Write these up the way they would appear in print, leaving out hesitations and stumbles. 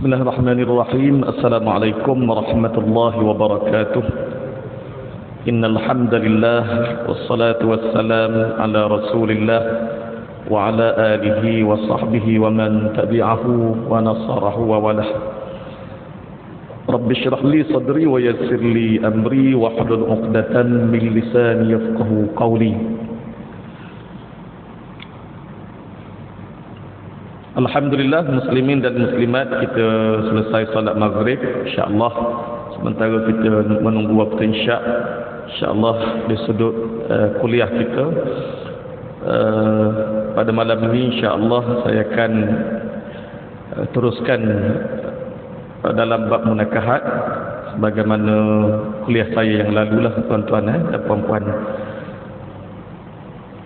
Bismillahirrahmanirrahim. Assalamualaikum warahmatullahi wabarakatuh. Innal hamdalillah wassalatu wassalam ala Rasulillah wa ala alihi wa sahbihi wa man tabi'ahu wa nasarahu wa walah. Rabbi shrah li sadri wa yassir li amri wa hlul 'uqdatan min lisani yafqahu qawli. Alhamdulillah, muslimin dan muslimat, kita selesai salat maghrib. InsyaAllah sementara kita menunggu waktu InsyaAllah di sudut kuliah kita pada malam ini, InsyaAllah saya akan teruskan dalam bab munakahat sebagaimana kuliah saya yang lalulah, tuan-tuan dan puan-puan.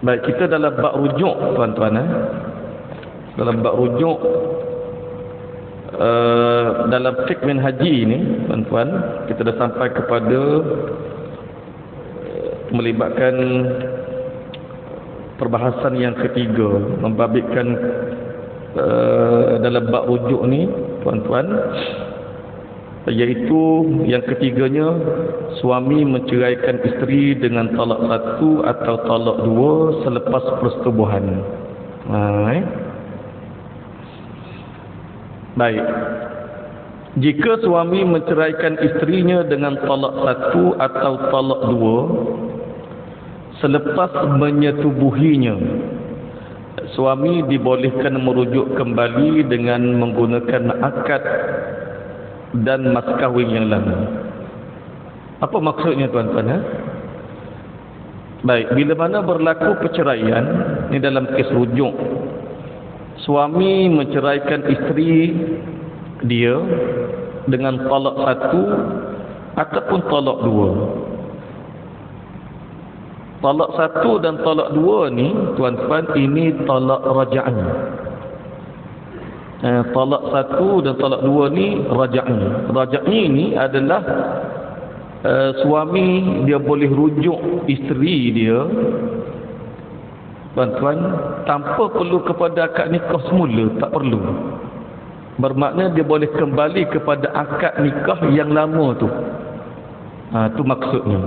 Baik, kita dalam bab rujuk, tuan-tuan. Dalam bab rujuk dalam fiqh minhaji ini, tuan-tuan, kita dah sampai kepada melibatkan perbahasan yang ketiga, membabitkan dalam bab rujuk ni, tuan-tuan, iaitu yang ketiganya, suami menceraikan isteri dengan talak satu atau talak dua selepas persetubuhan. Baik, jika suami menceraikan isterinya dengan talak satu atau talak dua selepas menyetubuhinya, suami dibolehkan merujuk kembali dengan menggunakan akad dan mas kahwin yang lama. Apa maksudnya, tuan-tuan? Baik, bila mana berlaku perceraian, ini dalam kes rujuk, suami menceraikan isteri dia dengan talak satu ataupun talak dua. Talak satu dan talak dua ni, tuan-tuan, ini talak raja'an. Talak satu dan talak dua ni raja'an. Raja'an ini adalah suami dia boleh rujuk isteri dia, tuan-tuan, tanpa perlu kepada akad nikah semula, tak perlu. Bermakna dia boleh kembali kepada akad nikah yang lama tu. Tu maksudnya.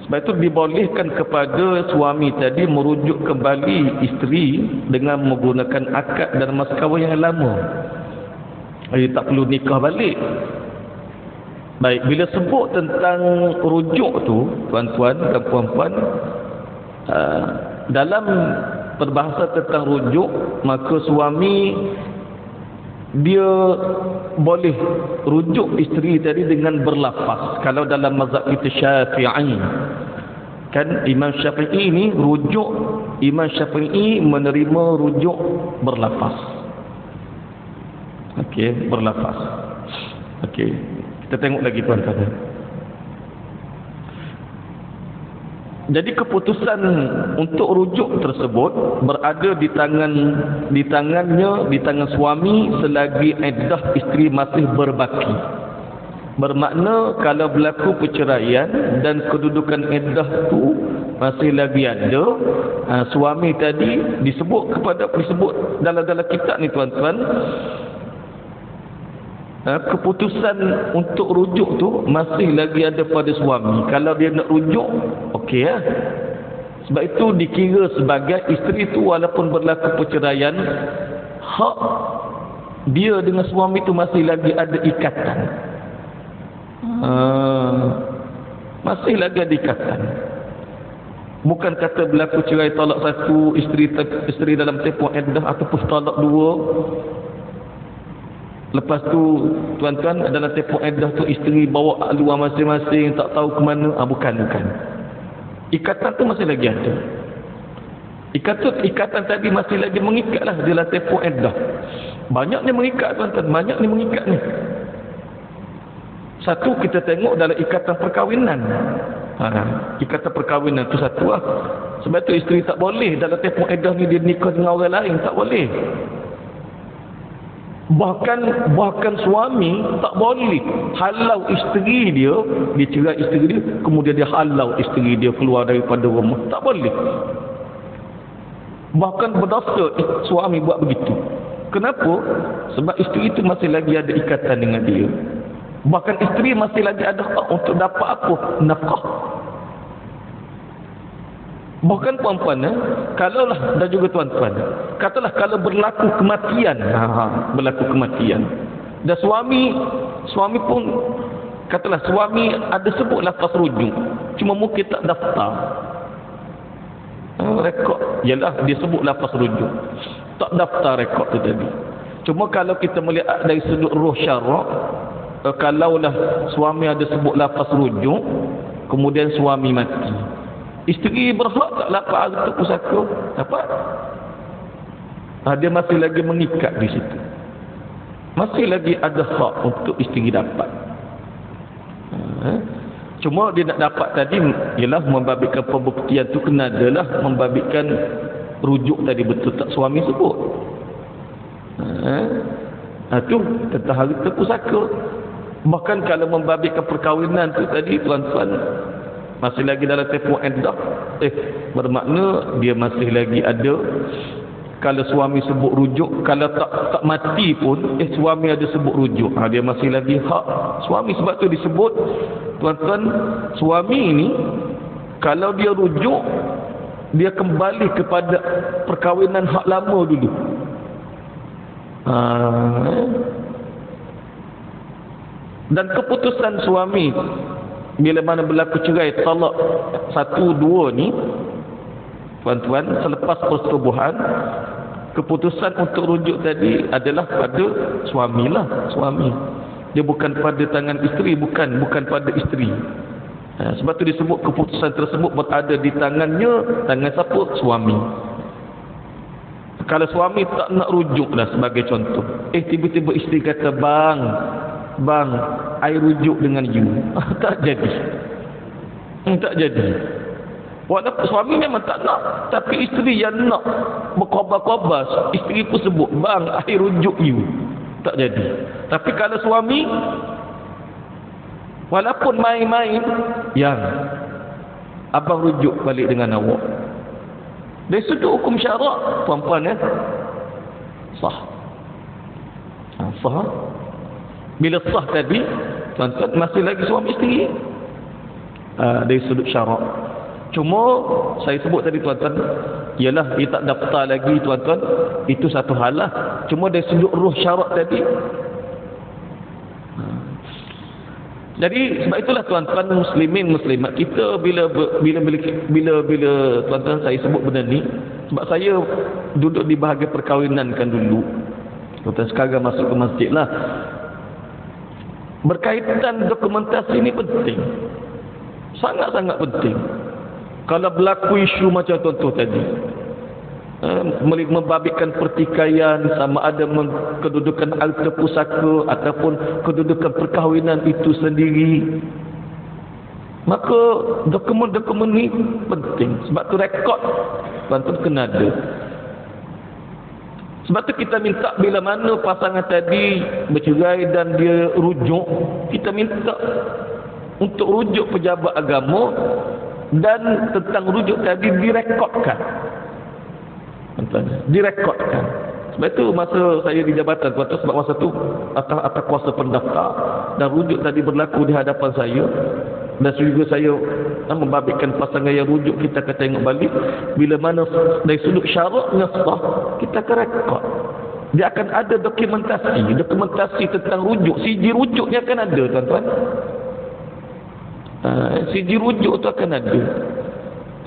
Sebab itu dibolehkan kepada suami tadi merujuk kembali isteri dengan menggunakan akad dan mas kahwin yang lama. Dia tak perlu nikah balik. Baik, bila sebut tentang rujuk tu, tuan-tuan dan puan-puan, dalam perbahasan tentang rujuk, maka suami dia boleh rujuk isteri tadi dengan berlafaz. Kalau dalam mazhab kita Syafi'i, kan Imam Syafi'i ini rujuk, Imam Syafi'i menerima rujuk berlafaz. Okey, berlafaz. Okey, kita tengok lagi, tuan-tuan. Jadi keputusan untuk rujuk tersebut berada di tangan suami selagi iddah isteri masih berbaki. Bermakna kalau berlaku perceraian dan kedudukan iddah tu masih lagi ada, suami tadi disebut dalam kitab ni, tuan-tuan, keputusan untuk rujuk tu masih lagi ada pada suami. Kalau dia nak rujuk, okey ya. Sebab itu dikira sebagai isteri tu walaupun berlaku perceraian, hak dia dengan suami tu masih lagi ada ikatan. Masih lagi ada ikatan. Bukan kata berlaku cerai talak satu, isteri dalam tempoh iddah ataupun talak dua, lepas tu, tuan-tuan, dalam tempoh iddah tu isteri bawa luar masing-masing, tak tahu ke mana. Bukan. Ikatan tu masih lagi ada. Ikatan tadi masih lagi mengikatlah dalam tempoh iddah. Banyaknya mengikat, tuan-tuan, banyaknya mengikat ni. Satu, kita tengok dalam ikatan perkahwinan. Ikatan perkahwinan tu satu lah. Sebab tu isteri tak boleh dalam tempoh iddah ni dia nikah dengan orang lain, tak boleh. Bahkan suami tak boleh halau isteri dia cerai isteri dia, kemudian dia halau isteri dia keluar daripada rumah. Tak boleh. Bahkan berdosa suami buat begitu. Kenapa? Sebab isteri itu masih lagi ada ikatan dengan dia. Bahkan isteri masih lagi ada hak untuk dapat apa? Nafkah. Bahkan puan-puan, kalaulah, dan juga tuan-tuan, katalah kalau berlaku kematian, berlaku kematian, dan suami pun, katalah suami ada sebut lafaz rujuk, cuma mungkin tak daftar. Rekod, ialah dia sebut lafaz rujuk, tak daftar rekod tu tadi. Cuma kalau kita melihat dari sudut roh syarak, kalaulah suami ada sebut lafaz rujuk, kemudian suami mati, isteri berhak tak dapat harta pusaka? Dapat. Dia masih lagi mengikat di situ. Masih lagi ada hak untuk isteri dapat. Cuma dia nak dapat tadi ialah membabitkan pembuktian tu kena adalah membabitkan rujuk tadi betul tak suami sebut. Tu tentang harta pusaka. Bahkan kalau membabitkan perkahwinan tu tadi tuan-tuan, masih lagi dalam tempoh iddah, bermakna dia masih lagi ada. Kalau suami sebut rujuk, kalau tak mati pun suami ada sebut rujuk, dia masih lagi hak suami. Sebab tu disebut tuan-tuan, suami ini kalau dia rujuk, dia kembali kepada perkahwinan hak lama dulu. Dan keputusan suami bila mana berlaku cerai, talak 1, 2 ni tuan-tuan, selepas persetubuhan, keputusan untuk rujuk tadi adalah pada suamilah, suami. Dia bukan pada tangan isteri, bukan pada isteri. Sebab tu disebut keputusan tersebut berada di tangannya, tangan siapa? Suami. Kalau suami tak nak rujuk lah sebagai contoh, tiba-tiba isteri kata, bang, I rujuk dengan you. Tak jadi. Tak jadi. Walaupun suami memang tak nak, tapi isteri yang nak berkhabar-khabar, isteri pun sebut, bang, I rujuk you. Tak jadi. Tapi kalau suami, walaupun main-main, yang abang rujuk balik dengan awak. Dari sudut hukum syarak, puan-puan, sah. Sah. Bila sah tadi, tuan-tuan, masih lagi suami isteri. Dari sudut syarak. Cuma saya sebut tadi tuan-tuan, ialah dia tak daftar lagi tuan-tuan, itu satu hal lah. Cuma dari sudut roh syarak tadi. Jadi sebab itulah tuan-tuan muslimin muslimat, kita bila tuan-tuan saya sebut benda ni, sebab saya duduk di bahagian perkahwinan kan dulu. Tuan-tuan sekarang masuk ke masjid lah. Berkaitan dokumentasi ni penting. Sangat-sangat penting. Kalau berlaku isu macam contoh tadi, membabitkan pertikaian, sama ada kedudukan harta pusaka ataupun kedudukan perkahwinan itu sendiri, maka dokumen-dokumen ni penting. Sebab tu rekod tuan-tuan kena ada. Sebab tu kita minta bila mana pasangan tadi bercerai dan dia rujuk, kita minta untuk rujuk pejabat agama, dan tentang rujuk tadi direkodkan. Direkodkan. Sebab itu masa saya di jabatan tuan-tuan, sebab masa tu atas kuasa pendaftar, dan rujuk tadi berlaku di hadapan saya, dan juga saya membabitkan pasangan yang rujuk, kita akan tengok balik bila mana dari sudut syaraknya sah, kita akan rekod. Dia akan ada dokumentasi tentang rujuk. Siji rujuknya akan ada tuan-tuan. Siji rujuk tu akan ada.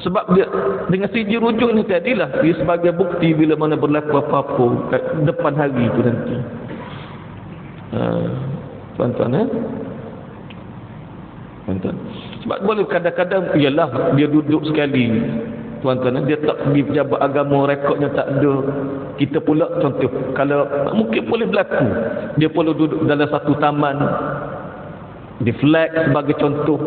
Sebab dia dengan siji rujuk ni tadilah dia sebagai bukti bila mana berlaku apa-apa depan hari tu nanti. Tuan-tuan, tuan-tuan. Sebab boleh kadang-kadang ialah dia duduk sekali, tuan-tuan, dia tak pergi pejabat agama, rekodnya tak ada. Kita pula contoh, kalau mungkin boleh berlaku, dia perlu duduk dalam satu taman, di flag sebagai contoh.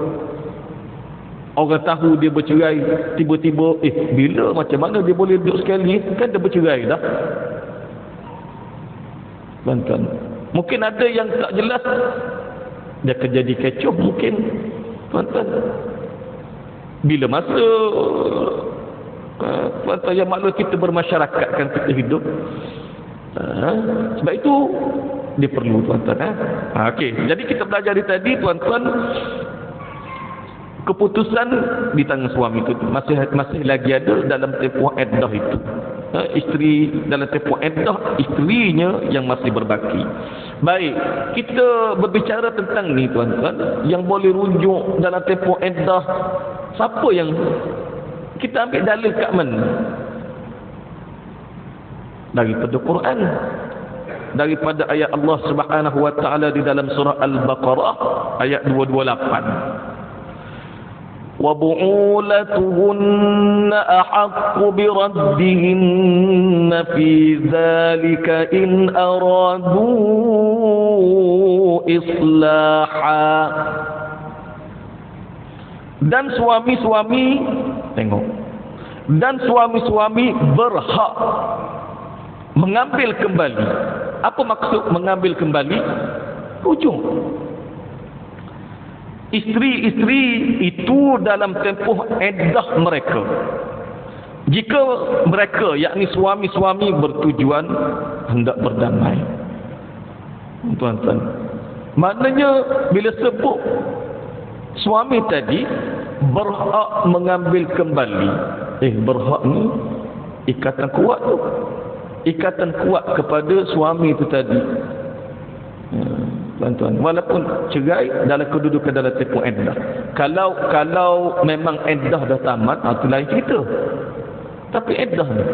Orang tahu dia bercerai, tiba-tiba bila macam mana dia boleh duduk sekali, kan dia bercerai dah. Tuan-tuan, mungkin ada yang tak jelas, dia akan jadi kecoh mungkin, tuan-tuan. Bila masa tuan-tuan yang maklum kita bermasyarakat kan, kita hidup, Sebab itu dia perlu tuan-tuan. Okey, jadi kita belajar dari tadi tuan-tuan, keputusan di tangan suami itu masih lagi ada dalam tempoh iddah itu. Isteri dalam tempoh iddah, isterinya yang masih berbaki. Baik, kita berbicara tentang ni tuan-tuan, yang boleh rujuk dalam tempoh iddah. Siapa yang kita ambil dalil kat mana? Daripada Quran, daripada ayat Allah Subhanahu wa taala di dalam surah Al-Baqarah ayat 228. Wa bu'ulatuhunna ahaqqu bi raddihinna fi dzalika in aradu islaha. Dan suami-suami, tengok, dan suami-suami berhak mengambil kembali. Apa maksud mengambil kembali? Rujuk. Isteri-isteri itu dalam tempoh iddah mereka, jika mereka, yakni suami-suami, bertujuan hendak berdamai, tuan-tuan, maknanya bila sebut suami tadi berhak mengambil kembali, berhak ni ikatan kuat tu, ikatan kuat kepada suami itu tadi, tuan-tuan, walaupun cerai dalam kedudukan dalam tempoh iddah. Kalau memang iddah dah tamat, itu lain cerita. Tapi iddah ni,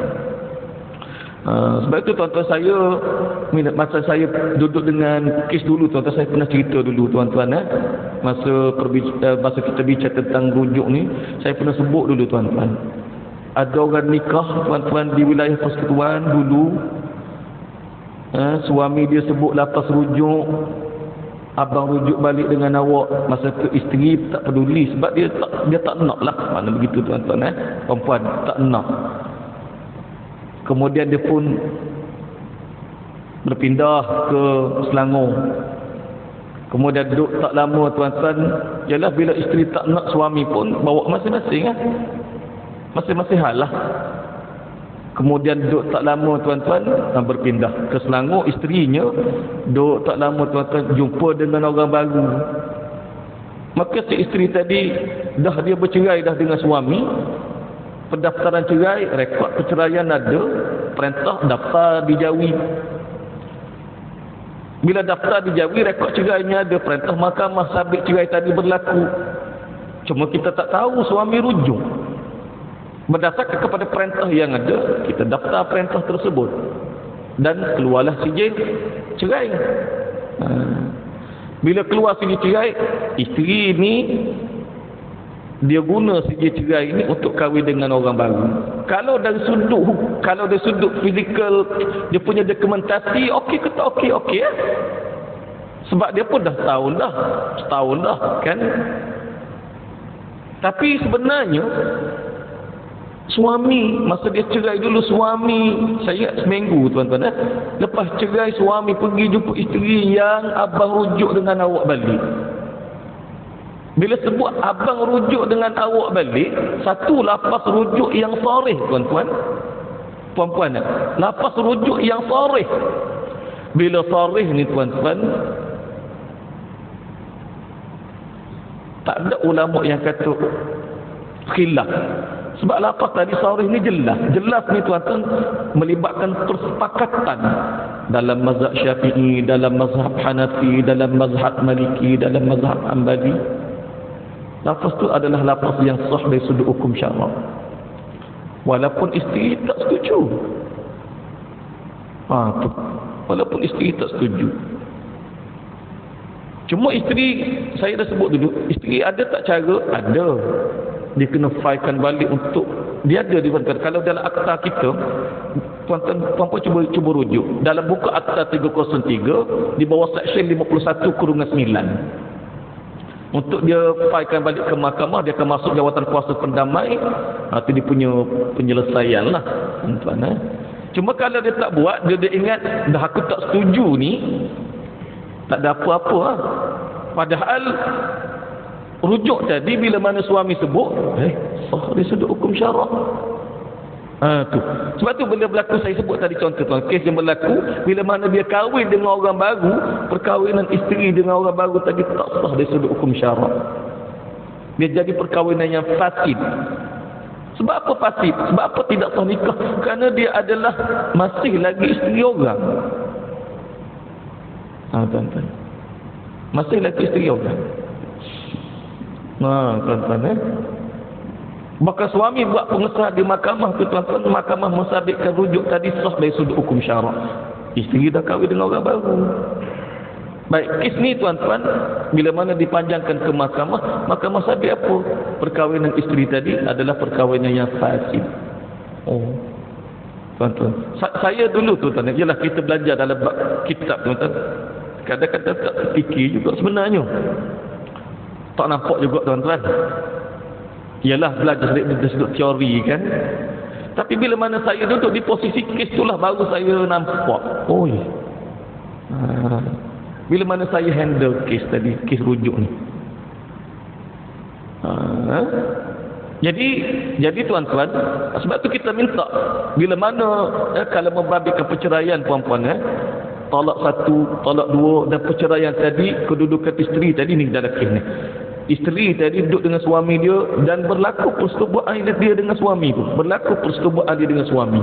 sebab itu tuan-tuan, saya masa saya duduk dengan kes dulu, tuan-tuan, saya pernah cerita dulu tuan-tuan, masa kita bicara tentang rujuk ni, saya pernah sebut dulu tuan-tuan, ada orang nikah tuan-tuan di wilayah persekutuan dulu, suami dia sebut lapas rujuk, abang rujuk balik dengan awak. Masa tu isteri tak peduli, sebab dia tak nak lah, mana begitu tuan-tuan, perempuan tak nak. Kemudian dia pun berpindah ke Selangor. Kemudian duduk tak lama tuan-tuan, ialah bila isteri tak nak, suami pun bawa masing-masing, masing-masing hal lah. Kemudian duduk tak lama tuan-tuan, berpindah ke Selangor. Isterinya duduk tak lama tuan-tuan, jumpa dengan orang baru. Maka si isteri tadi dah dia bercerai dah dengan suami, pendaftaran cerai, rekod perceraian ada, perintah daftar di Jawi. Bila daftar di Jawi, rekod cerainya ada, perintah mahkamah sabit cerai tadi berlaku. Cuma kita tak tahu suami rujuk. Berdasarkan kepada perintah yang ada, kita daftar perintah tersebut dan keluarlah sijil cerai. Bila keluar sijil cerai, isteri ni dia guna sijil cerai ini untuk kahwin dengan orang baru. Kalau dari sudut fizikal, dia punya dokumentasi okey ke tak okey, sebab dia pun dah setahun dah kan. Tapi sebenarnya suami, masa dia cerai dulu, suami, saya seminggu tuan-tuan, lepas cerai suami pergi jumpa isteri yang abang rujuk dengan awak balik. Bila sebut abang rujuk dengan awak balik, satu lapas rujuk yang sharih tuan-tuan, puan-puan, lapas rujuk yang sharih. Bila sharih ni tuan-tuan, tak ada ulama yang kata khilaf. Sebab lapas tadi sharih ni jelas ni tuan-tuan, melibatkan persepakatan dalam mazhab Syafi'i, dalam mazhab Hanafi, dalam mazhab Maliki, dalam mazhab Hanbali. Lafaz tu adalah lafaz yang sah dari sudut hukum syarak, walaupun isteri tak setuju. Walaupun isteri tak setuju. Cuma isteri, saya dah sebut dulu, isteri ada tak cara? Ada. Dia kena filekan balik untuk, dia ada dibuatkan. Kalau dalam akta kita, tuan-tuan cuba rujuk dalam buku akta 303 di bawah section 51/9, untuk dia filekan balik ke mahkamah, dia akan masuk jawatan kuasa pendamai. Itu dia punya penyelesaian lah tuan-tuan. Cuma kalau dia tak buat, dia ingat dah aku tak setuju ni, tak ada apa-apa lah. Padahal rujuk tadi bila mana suami sebut, sah dari sudut hukum syarak. Tu. Sebab tu bila berlaku, saya sebut tadi contoh tuan, kes yang berlaku bila mana dia kahwin dengan orang baru, perkahwinan isteri dengan orang baru tadi tak sah dari sudut hukum syarak. Dia jadi perkahwinan yang fasid. Sebab apa fasid? Sebab apa tidak sah nikah? Kerana dia adalah masih lagi isteri orang. Tuan-tuan. Masih lagi isteri orang. Tuan-tuan Maka suami buat pengesahan di mahkamah tu tuan-tuan, mahkamah mensabitkan rujuk tadi sah dari sudut hukum syarak. Isteri dah kahwin dengan orang baru. Baik, kes ni tuan-tuan, bila mana dipanjangkan ke mahkamah, mahkamah sabit apa? Perkahwinan isteri tadi adalah perkahwinan yang fasid. Tuan-tuan, saya dulu tuan-tuan, ialah kita belajar dalam kitab tuan-tuan, kadang-kadang tak fikir juga sebenarnya. Tak nampak juga tuan-tuan. Ialah belajar dari sudut teori kan. Tapi bila mana saya duduk di posisi kes itulah baru saya nampak. Bila mana saya handle kes tadi, kes rujuk ni. Jadi tuan-tuan, sebab tu kita minta bila mana kalau membabitkan perceraian puan-puan, talak satu, talak dua dan perceraian tadi, kedudukan isteri tadi ni dalam kes ni. Isteri tadi duduk dengan suami dia dan berlaku persetubuhan dia dengan suami tu. Berlaku persetubuhan dia dengan suami.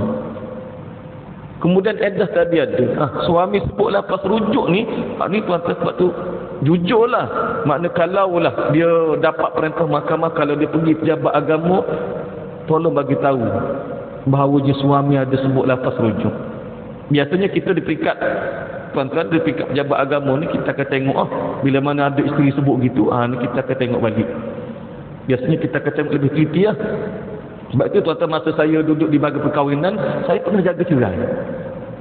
Kemudian eddah tadi ada. Suami sebut lafaz rujuk ni. Ni tuan-tuan sebab tu jujurlah. Makna kalaulah dia dapat perintah mahkamah, kalau dia pergi pejabat agama, tolong bagi tahu bahawa je suami ada sebut lafaz rujuk. Biasanya kita di peringkat tuan-tuan, di peringkat pejabat agama ni kita akan tengok bila mana ada isteri sebut gitu, ni kita akan tengok balik. Biasanya kita akan tengok lebih teliti lah. Sebab itu tuan-tuan, masa saya duduk di bahagian perkahwinan, saya pernah jaga cerai.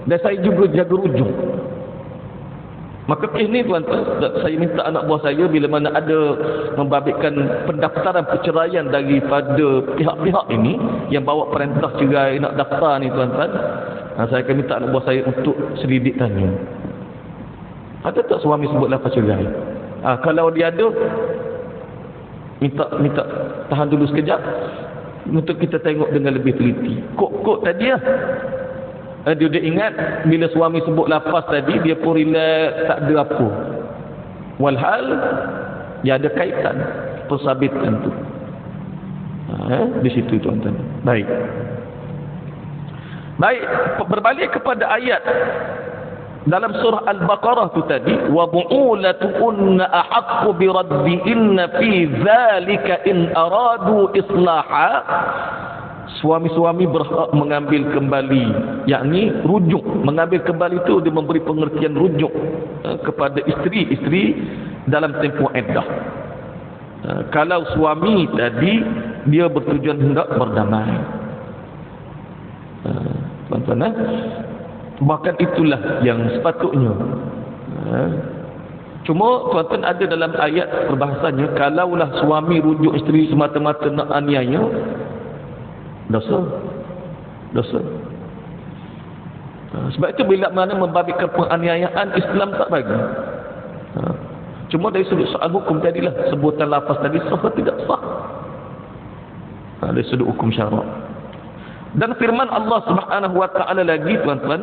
Dan saya juga jaga rujuk. Maka kes ni tuan-tuan, saya minta anak buah saya bila mana ada membabitkan pendaftaran perceraian daripada pihak-pihak ini yang bawa perintah cerai nak daftar ni tuan-tuan, saya akan minta anak buah saya untuk selidik tanya, ada tak suami sebut lafaz cerai? Kalau dia ada, minta tahan dulu sekejap untuk kita tengok dengan lebih teliti. Kok tadi dia ingat bila suami sebut lafaz tadi, dia pun relax, tak ada apa. Walhal dia ada kaitan persabitan tu. Di situ tuan-tuan. Baik, berbalik kepada ayat dalam surah Al-Baqarah tu tadi, wa bu'ulatukunna ahaqqu bi raddihinna fi dzalika in aradu islaha. Suami-suami berhak mengambil kembali, yakni rujuk. Mengambil kembali itu dia memberi pengertian rujuk kepada isteri-isteri dalam tempoh iddah. Kalau suami tadi dia bertujuan hendak berdamai, tuan-tuan, bahkan itulah yang sepatutnya. Cuma tuan-tuan, ada dalam ayat perbahasannya, kalaulah suami rujuk isteri semata-mata nak aniaya, dosa. Sebab itu bila mana membabitkan penganiayaan, Islam tak bagi. Cuma dari sudut soal hukum tadilah, sebutan lafaz tadi sah atau tidak sah, dari sudut hukum syarak. Dan firman Allah Subhanahu wa taala lagi tuan-tuan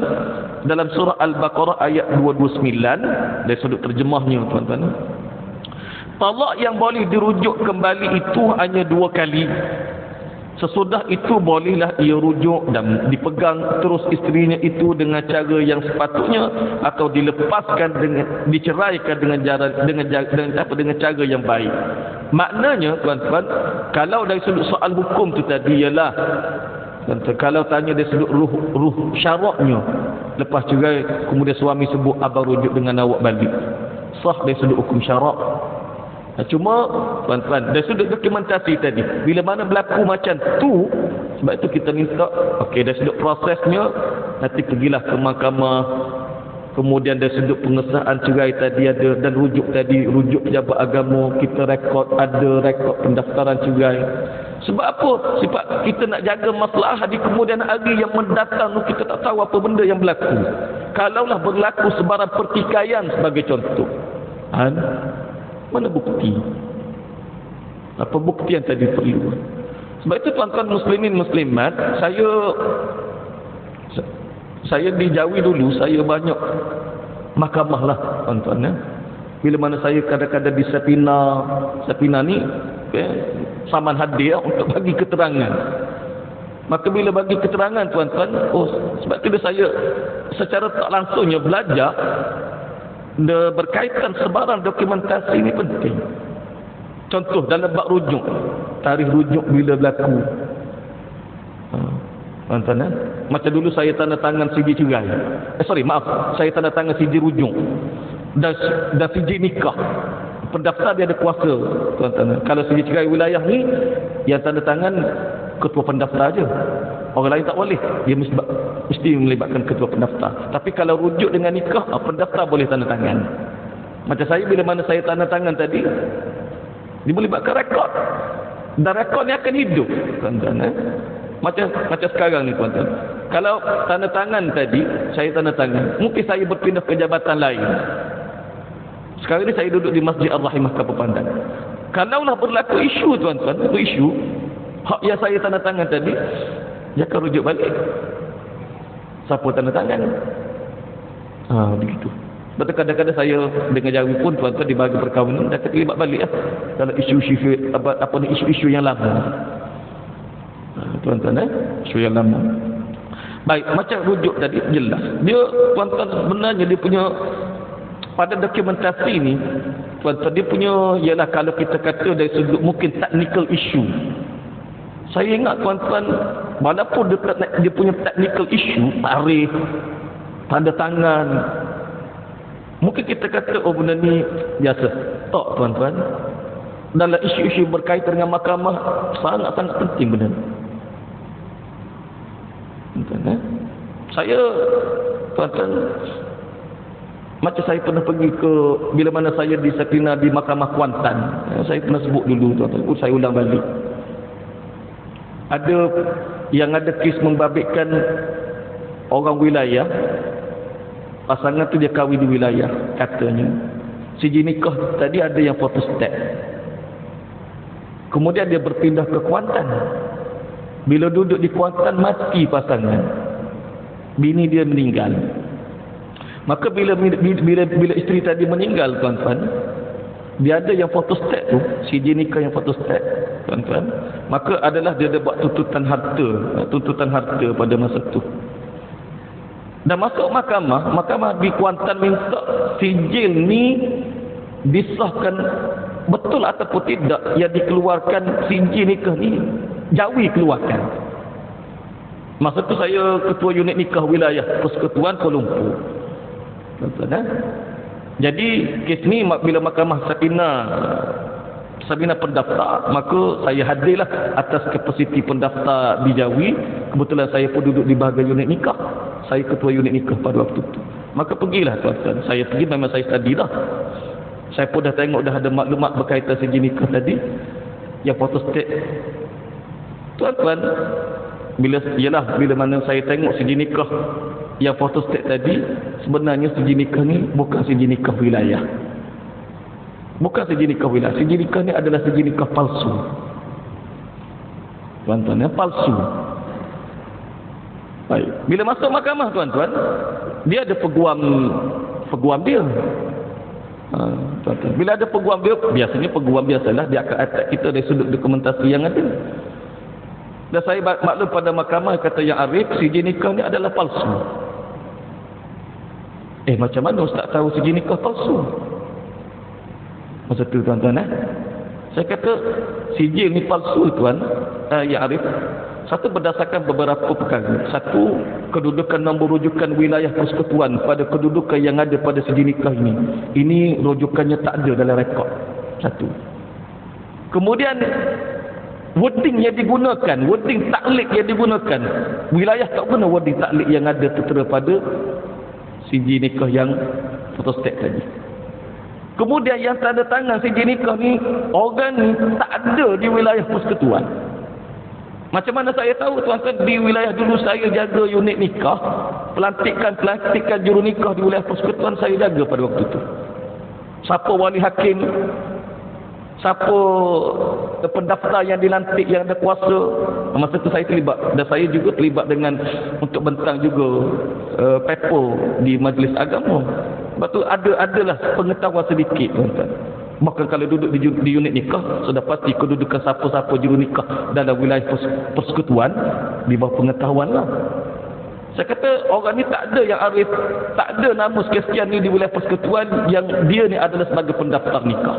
dalam surah Al-Baqarah ayat 229, dari sudut terjemahnya tuan-tuan, talak yang boleh dirujuk kembali itu hanya 2 kali. Sesudah itu bolehlah ia rujuk dan dipegang terus isterinya itu dengan cara yang sepatutnya, atau dilepaskan dengan diceraikan dengan cara yang baik. Maknanya tuan-tuan, kalau dari sudut soal hukum tu tadi ialah, kalau tanya dari sudut ruh syaraknya, lepas cerai kemudian suami sebut abang rujuk dengan awak balik, sah dari sudut hukum syarak. Cuma tuan-tuan, dari sudut dokumentasi tadi, bila mana berlaku macam tu, sebab itu kita minta dari sudut prosesnya, nanti pergilah ke mahkamah, kemudian dari sudut pengesahan cerai tadi ada, dan rujuk tadi, rujuk pejabat agama, kita ada rekod pendaftaran cerai. Sebab apa? Sebab kita nak jaga masalah di kemudian hari yang mendatang, kita tak tahu apa benda yang berlaku. Kalaulah berlaku sebarang pertikaian sebagai contoh, mana bukti? Apa bukti yang tadi perlu? Sebab itu tuan-tuan muslimin muslimat, saya dijawi dulu, saya banyak mahkamah lah tuan-tuan ya. Bila mana saya kadang-kadang di Sapina ni saman hadir untuk bagi keterangan. Maka bila bagi keterangan tuan-tuan, sebab itu saya secara tak langsungnya belajar berkaitan sebarang dokumentasi ini penting. Contoh dalam bab rujuk, tarikh rujuk bila berlaku. Tuan-tuan ya? Macam dulu saya tanda tangan siji cerai. Saya tanda tangan siji rujuk dan siji nikah. Pendaftar dia ada kuasa, tuan-tuan. Kalau siji cerai wilayah ni, yang tanda tangan ketua pendaftar aja. Orang lain tak boleh. Dia mesti melibatkan ketua pendaftar. Tapi kalau rujuk dengan nikah, pendaftar boleh tanda tangan. Macam saya, bila mana saya tanda tangan tadi, dia melibatkan rekod. Dan rekod ni akan hidup, tuan-tuan. Macam sekarang ni, tuan-tuan. Kalau tanda tangan tadi, saya tanda tangan, mungkin saya berpindah ke jabatan lain. Sekarang ni saya duduk di Masjid Ar-Rahimah Kampung Pandan. Kalaulah berlaku isu, tuan-tuan, isu hak yang saya tanda tangan tadi, dia akan rujuk balik. Siapa tanda tangan? Begitu. Betul, kadang-kadang saya dengan jawi pun tuan-tuan di bagi perkahwinan dah terlibat balik dalam isu-isu yang lama. Tuan-tuan isu yang lama. Baik, macam rujuk tadi jelas. Dia tuan-tuan sebenarnya dia punya pada dokumentasi ni tuan-tuan dia punya ialah kalau kita kata dari sudut mungkin technical issue. Saya ingat tuan-tuan walaupun dia punya technical issue, tarikh, tanda tangan, mungkin kita kata benda ni biasa. Tak, tuan-tuan. Dalam isu-isu berkaitan dengan mahkamah sangat-sangat penting benda ni. Tuan-tuan, saya tuan-tuan macam saya pernah pergi ke bila mana saya di Sapina di Mahkamah Kuantan. Saya pernah sebut dulu tuan-tuan. Saya ulang balik. Ada kes membabitkan orang wilayah. Pasangan tu dia kahwin di wilayah katanya. Siji nikah tadi ada yang photostat. Kemudian dia berpindah ke Kuantan. Bila duduk di Kuantan mati pasangan. Bini dia meninggal. Maka bila isteri tadi meninggal tuan-tuan, dia ada yang photostat tu, siji nikah yang photostat tuan-tuan. Maka adalah dia ada buat tuntutan harta pada masa tu. Dan masuk mahkamah di Kuantan minta sijil ni disahkan betul ataupun tidak yang dikeluarkan sijil nikah ni jawi keluarkan. Masa tu saya ketua unit nikah wilayah Persekutuan Kuala Lumpur. Tuan-tuan, jadi kes ni bila mahkamah Sabina pendaftar, maka saya hadirlah atas kapasiti pendaftar di Jawi. Kebetulan saya pun duduk di bahagian unit nikah. Saya ketua unit nikah pada waktu itu. Maka pergilah tuan-tuan. Saya pergi memang saya study dah. Saya pun dah tengok dah ada maklumat berkaitan segi nikah tadi. Yang photostat. Tuan-tuan, bila mana saya tengok segi nikah yang photostat tadi, sebenarnya segi nikah ni bukan segi nikah wilayah. Bukan segi nikah wilayah. Segi nikah ni adalah segi nikah palsu. Tuan-tuan, yang palsu. Baik. Bila masuk mahkamah tuan-tuan, dia ada peguam dia. Tuan-tuan. Bila ada peguam dia, biasanya peguam biasalah dia akan attack kita dari sudut dokumentasi yang ada. Dan saya maklum pada mahkamah kata yang Arif, segi nikah ni adalah palsu. Macam mana ustaz tahu segi nikah palsu? Masa tu tuan-tuan saya kata sijil ni palsu tuan yang Arif. Satu berdasarkan beberapa perkara. Satu, kedudukan nombor rujukan wilayah persekutuan pada kedudukan yang ada pada segi nikah ini. Ini rujukannya tak ada dalam rekod. Satu. Kemudian wording yang digunakan, wording taklid yang digunakan, wilayah tak guna wording taklid yang ada tertera pada siji nikah yang photostat tadi. Kemudian yang tanda tangan siji nikah ni, orang ni tak ada di wilayah persekutuan. Macam mana saya tahu tuan-tuan, di wilayah dulu saya jaga unit nikah, pelantikan juru nikah di wilayah persekutuan saya jaga pada waktu itu. Siapa wali hakim, siapa pendaftar yang dilantik yang ada kuasa. Masa tu saya terlibat, dan saya juga terlibat dengan untuk bentang juga paper di majlis agama. Sebab tu adalah pengetahuan sedikit, tuan-tuan. Maka kalau duduk di unit nikah, sudah pasti kedudukan siapa-siapa juru nikah dalam wilayah persekutuan di bawah pengetahuan lah. Saya kata orang ni tak ada yang arif, tak ada nama sekian ni di wilayah persekutuan yang dia ni adalah sebagai pendaftar nikah.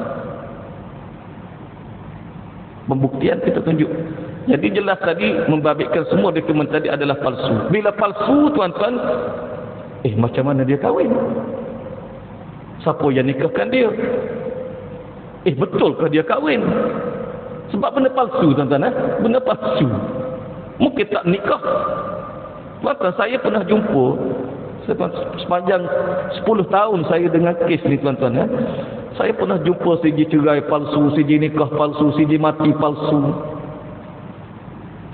Pembuktian kita tunjuk. Jadi jelas tadi membabitkan semua dokumen tadi adalah palsu. Bila palsu, tuan-tuan, macam mana dia kahwin? Siapa yang nikahkan dia? Betulkah dia kahwin? Sebab benda palsu, tuan-tuan. Benda palsu. Mungkin tak nikah. Tuan-tuan, saya pernah jumpa sepanjang 10 tahun saya dengan kes ni, tuan-tuan. Saya pernah jumpa siji cerai palsu, siji nikah palsu, siji mati palsu.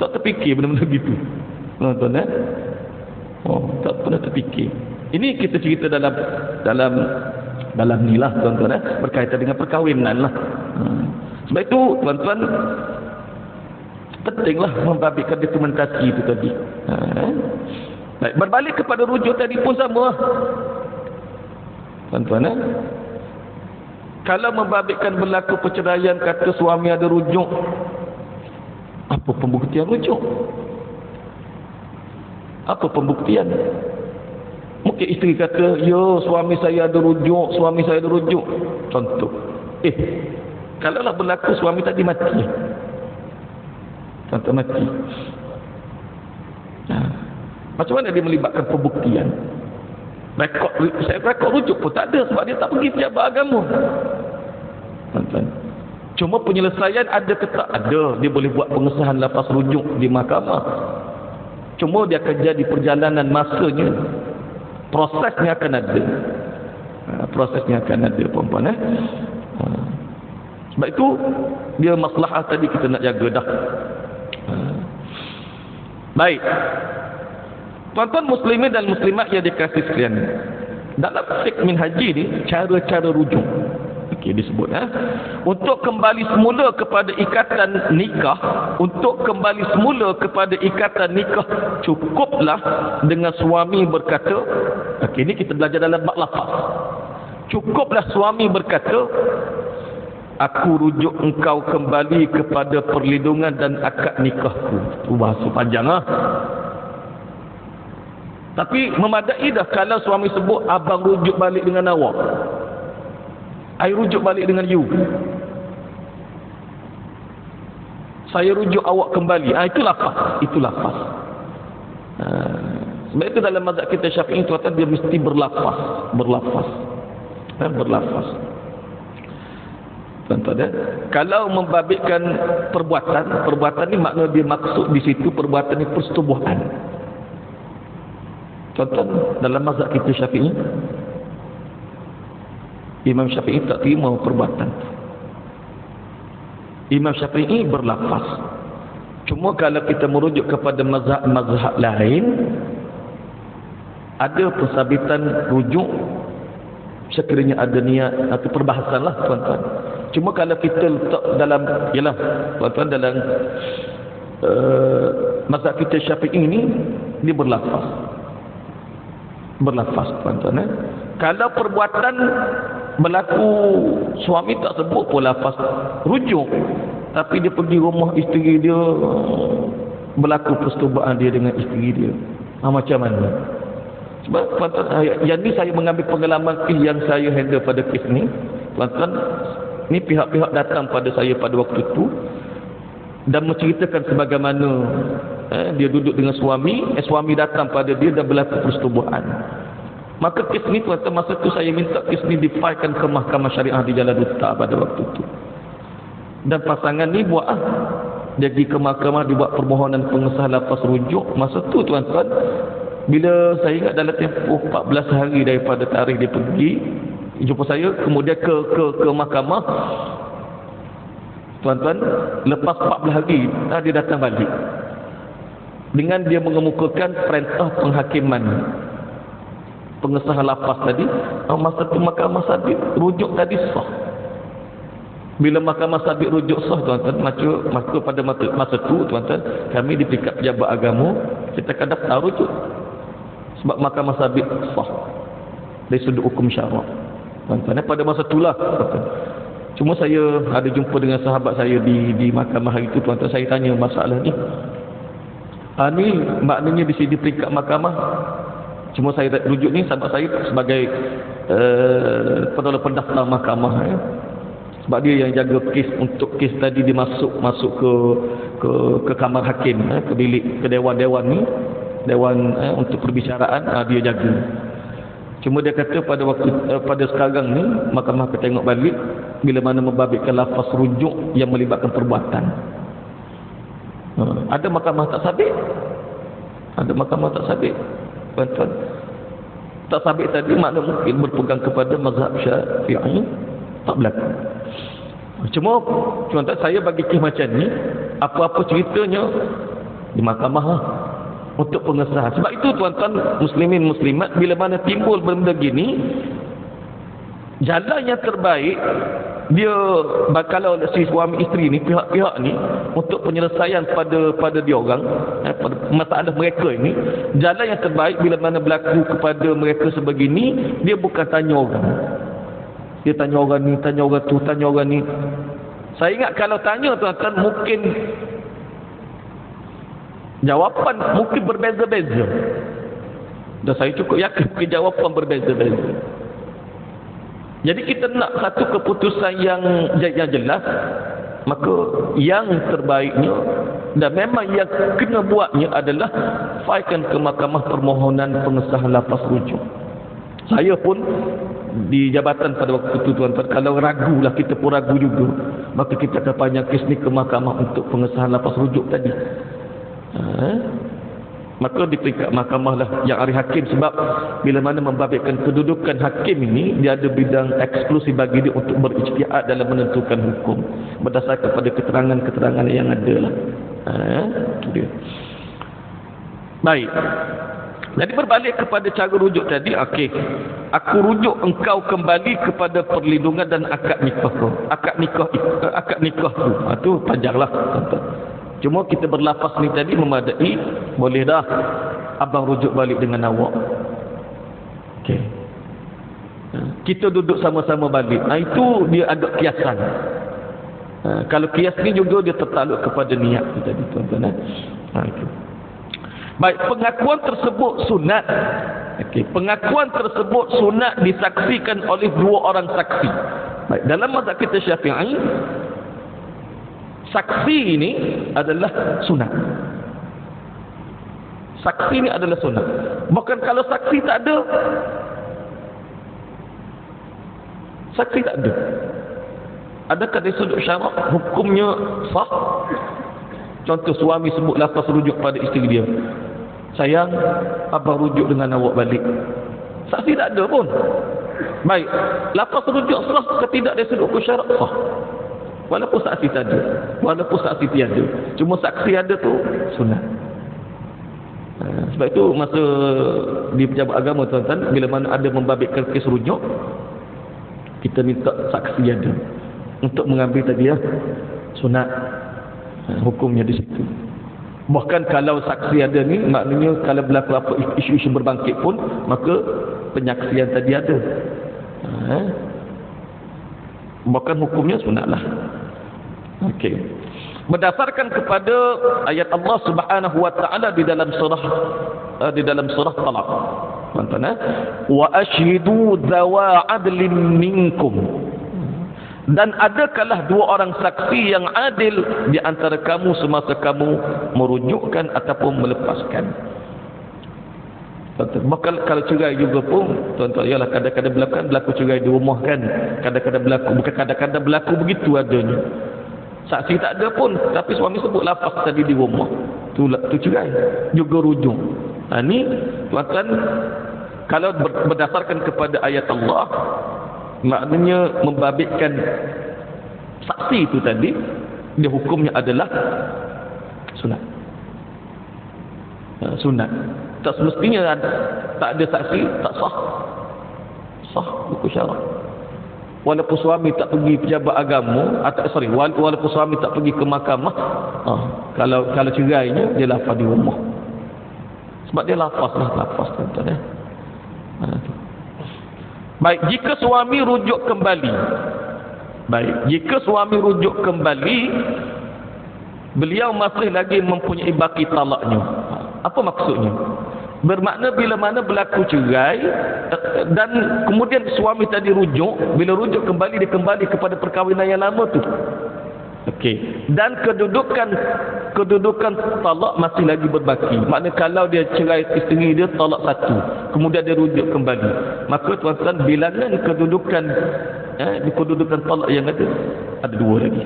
Tak terfikir benda-benda gitu, tuan-tuan. Tak pernah terfikir. Ini kita cerita dalam ni lah, tuan-tuan, berkaitan dengan perkahwinan lah. Sebab itu, tuan-tuan, pentinglah membabitkan dokumentasi itu tadi. Baik, berbalik kepada rujuk tadi pun sama, tuan-tuan. Kalau membabitkan berlaku perceraian, kata suami ada rujuk, apa pembuktian rujuk? Apa pembuktian? Mungkin isteri kata, ya suami saya ada rujuk, suami saya ada rujuk. Contoh. Kalaulah berlaku suami tadi mati. Contoh mati. Macam mana dia melibatkan pembuktian? Rekod rujuk pun tak ada sebab dia tak pergi pejabat agama. Tuan-tuan. Cuma penyelesaian ada ke tak? Ada. Dia boleh buat pengesahan lepas rujuk di mahkamah. Cuma dia akan jadi perjalanan masanya. Prosesnya akan ada. Prosesnya akan ada, puan-puan. Sebab itu dia masalah tadi kita nak jaga dah. Baik. Tuan-tuan muslimin dan muslimat yang dikasihi sekalian, dalam fiqh minhaji ni cara-cara rujuk disebut untuk kembali semula kepada ikatan nikah, untuk kembali semula kepada ikatan nikah cukuplah dengan suami berkata, ini kita belajar dalam bab lafaz. Cukuplah suami berkata, aku rujuk engkau kembali kepada perlindungan dan akad nikahku. Itu bahasa panjang lah. Tapi memadai dah kalau suami sebut, abang rujuk balik dengan awak, I rujuk balik dengan you, saya rujuk awak kembali. Itu lafaz. Itu lafaz. Sebab itu dalam mazhab kita Syafi'i, tuan-tuan, dia mesti berlafaz. Berlafaz. Tuan-tuan, kalau membabitkan perbuatan ni makna dia maksud di situ perbuatan ni persetubuhan. Tuan-tuan, dalam mazhab kita Syafi'i, Imam Syafi'i tak terima perbuatan. Imam Syafi'i berlafaz. Cuma kalau kita merujuk kepada mazhab lain, ada pensabitan rujuk sekiranya ada niat atau perbahasan lah, tuan-tuan. Cuma kalau kita letak dalam, yalah tuan-tuan, dalam mazhab kita Syafi'i ini, dia berlafaz. Berlafaz, tuan-tuan. Kalau perbuatan berlaku, suami tak sebut pun lafaz rujuk, tapi dia pergi rumah isteri dia, berlaku persetubuhan dia dengan isteri dia, macam mana? Sebab tuan-tuan, yang ni saya mengambil pengalaman yang saya handle pada kes ni, tuan-tuan. Ni pihak-pihak datang pada saya pada waktu itu dan menceritakan sebagaimana dia duduk dengan suami, suami datang pada dia dan berlaku persetubuhan. Maka kes ni, tuan-tuan, masa tu saya minta kes ni difailkan ke Mahkamah Syariah di Jalan Duta pada waktu itu. Dan pasangan ni buat dia pergi ke mahkamah, dibuat permohonan pengesahan lepas rujuk. Masa tu, tuan-tuan, bila saya ingat dalam tempoh 14 hari daripada tarikh dia pergi jumpa saya, kemudian ke mahkamah, tuan-tuan, lepas 14 hari dia datang balik dengan dia mengemukakan perintah penghakiman pengesahan lafaz tadi. Masa tu mahkamah sabit rujuk tadi sah. Bila mahkamah sabit rujuk sah tuan-tuan, maka pada masa tu tuan-tuan, kami di peringkat pejabat agama kita akan daftar rujuk. Sebab mahkamah sabit sah dari sudut hukum syarak. Tuan-tuan, pada masa itulah tuan-tuan. Cuma saya ada jumpa dengan sahabat saya di mahkamah hari itu tuan-tuan, saya tanya masalah ni. Ni maknanya di sini peringkat mahkamah. Cuma saya rujuk ni sahabat saya sebagai pendaftar mahkamah ya. Sebab dia yang jaga kes, untuk kes tadi dia masuk ke kamar hakim ke bilik, ke dewan ni, dewan untuk perbicaraan, dia jaga. Cuma dia kata pada sekarang ni mahkamah akan tengok balik bila mana membabitkan lafaz rujuk yang melibatkan perbuatan. Ada mahkamah tak sabit, ada mahkamah tak sabit. Tuan-tuan, tak sabit tadi makna mungkin berpegang kepada mazhab Syafi'i tak berlaku. Cuma tuan-tuan, saya bagi kes macam ni, apa-apa ceritanya di mahkamah lah untuk pengesahan. Sebab itu tuan-tuan muslimin muslimat, bila mana timbul benda gini, jalan yang terbaik dia kalau si suami isteri ni, pihak-pihak ni, untuk penyelesaian pada dia orang, pada masalah mereka ini, jalan yang terbaik bila mana berlaku kepada mereka sebegini, dia bukan tanya orang. Dia tanya orang ni, tanya orang tu, tanya orang ni. Saya ingat kalau tanya tuan-tuan, mungkin jawapan mungkin berbeza-beza. Dan saya cukup yakin mungkin jawapan berbeza-beza. Jadi kita nak satu keputusan yang jelas, maka yang terbaiknya dan memang yang kena buatnya adalah failkan ke mahkamah permohonan pengesahan lafaz rujuk. Saya pun di jabatan pada waktu itu tuan-tuan, kalau ragulah, kita pun ragu juga, maka kita akan panjang kes ni ke mahkamah untuk pengesahan lafaz rujuk tadi. Maka di peringkat mahkamah lah yang ahli hakim, sebab bila mana membabitkan kedudukan hakim ini, dia ada bidang eksklusif bagi dia untuk berijtihad dalam menentukan hukum berdasarkan pada keterangan-keterangan yang ada lah. Itu dia. Baik. Jadi berbalik kepada cara rujuk tadi, okey. Aku rujuk engkau kembali kepada perlindungan dan akad nikah tu. Akad nikah tu. Tu panjanglah tuan-tuan. Cuma kita berlafaz ni tadi memadai, boleh dah abang rujuk balik dengan awak. Okey. Kita duduk sama-sama balik. Itu dia agak kiasan. Kalau kias ni juga dia tertakluk kepada niat tu tadi tuan-tuan. Itu. Baik, pengakuan tersebut sunat. Okey, pengakuan tersebut sunat disaksikan oleh dua orang saksi. Baik, dalam mazhab kita Syafi'i, saksi ini adalah sunat. Saksi ini adalah sunat. Bahkan kalau saksi tak ada, saksi tak ada, adakah dari sudut syarak hukumnya sah? Contoh, suami sebut lafaz rujuk pada isteri dia, sayang, abang rujuk dengan awak balik. Saksi tak ada pun. Baik, lafaz rujuk sah ke tidak dari sudut hukum syarak? Sah. Walaupun saksi tak ada, walaupun saksi tiada, cuma saksi ada tu sunat. Sebab itu masa di pejabat agama tuan-tuan, bila mana ada membabitkan kes rujuk, kita minta saksi ada untuk mengambil tadi ya, sunat. Hukumnya di situ. Bahkan kalau saksi ada ni, maknanya kalau berlaku apa isu-isu berbangkit pun, maka penyaksian tadi ada. Bahkan hukumnya sunatlah. Okey. Berdasarkan kepada ayat Allah Subhanahu wa taala di dalam surah Talaq. Tuan-tuan, wa asyhidu dzawa adlin minkum. Dan adakah dua orang saksi yang adil di antara kamu semasa kamu merujukkan ataupun melepaskan. Maka kalau cerai juga pun tuan-tuan, ialah kadang-kadang berlaku cerai di rumah kan. Kadang-kadang berlaku, bukan kadang-kadang berlaku begitu adanya. Saksi tak ada pun, tapi suami sebut lafaz tadi di rumah. Tu cerai, juga rujuk. Ni tuan-tuan, kalau berdasarkan kepada ayat Allah, maknanya membabitkan saksi itu tadi, dia hukumnya adalah sunat. Sunat. Tak semestinya tak ada saksi, tak sah. Sah hukum syarak. walaupun suami tak pergi pejabat agama atau walaupun suami tak pergi ke mahkamah, kalau cerainya dia lafaz di rumah. Sebab dia lafaz tuan-tuan. Baik, jika suami rujuk kembali, beliau masih lagi mempunyai baki talaknya. Apa maksudnya? Bermakna bila mana berlaku cerai dan kemudian suami tadi rujuk, bila rujuk kembali, dia kembali kepada perkahwinan yang lama tu. Okey. Dan kedudukan talak masih lagi berbaki. Maknanya kalau dia cerai isteri dia talak satu, kemudian dia rujuk kembali, maka tuan-tuan bilangan kedudukan talak yang ada dua lagi.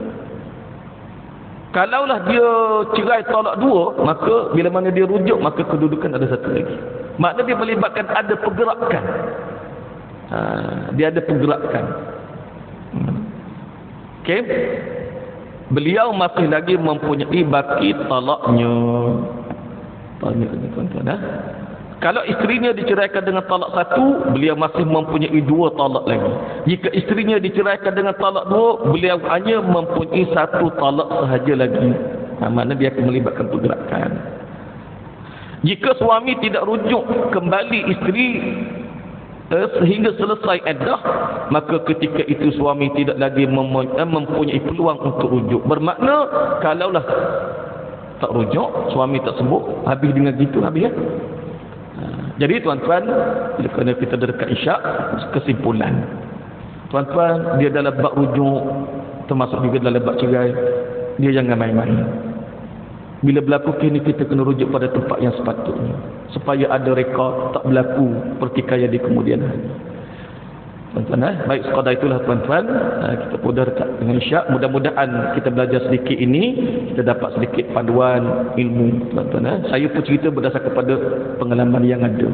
Kalaulah dia cerai talak dua, maka bila mana dia rujuk, maka kedudukan ada satu lagi. Maknanya dia melibatkan ada pergerakan. Dia ada pergerakan. Okey. Beliau masih lagi mempunyai baki talaknya. Tanya ni tuan-tuan. Kalau isterinya diceraikan dengan talak satu, beliau masih mempunyai dua talak lagi. Jika isterinya diceraikan dengan talak dua, beliau hanya mempunyai satu talak sahaja lagi. Maknanya dia akan melibatkan pergerakan. Jika suami tidak rujuk kembali isteri sehingga selesai iddah, maka ketika itu suami tidak lagi mempunyai peluang untuk rujuk. Bermakna kalaulah tak rujuk, suami tak sembuh, habis dengan gitu, habis ya. Jadi tuan-tuan, kerana kita dekat isyak, kesimpulan, tuan-tuan, dia dalam bab rujuk, termasuk juga dalam bab cerai, dia jangan main-main. Bila berlaku kini, kita kena rujuk pada tempat yang sepatutnya, supaya ada rekod tak berlaku pertikaian di kemudian hari. Tuan-tuan, baik, sekadar itulah tuan-tuan, kita pun dah dekat dengan isyak. Mudah-mudahan kita belajar sedikit ini, kita dapat sedikit panduan ilmu, tuan-tuan. Saya pun cerita berdasarkan kepada pengalaman yang ada.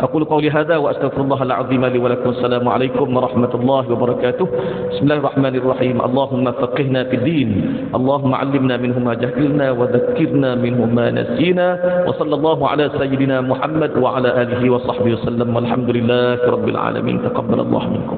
Aqulu qawli hadza wa astaghfirullahal azim li wa lakum. Assalamualaikum warahmatullahi wabarakatuh. Bismillahirrahmanirrahim. Allahumma faqihna fid din. Allahumma 'allimna minhu ma jahilna wa dhakkirna minhu ma nasina. Wa sallallahu ala sayyidina Muhammad wa ala alihi wa sahbihi wasallam. Walhamdulillahi rabbil alamin. Taqabbalallahu minkum.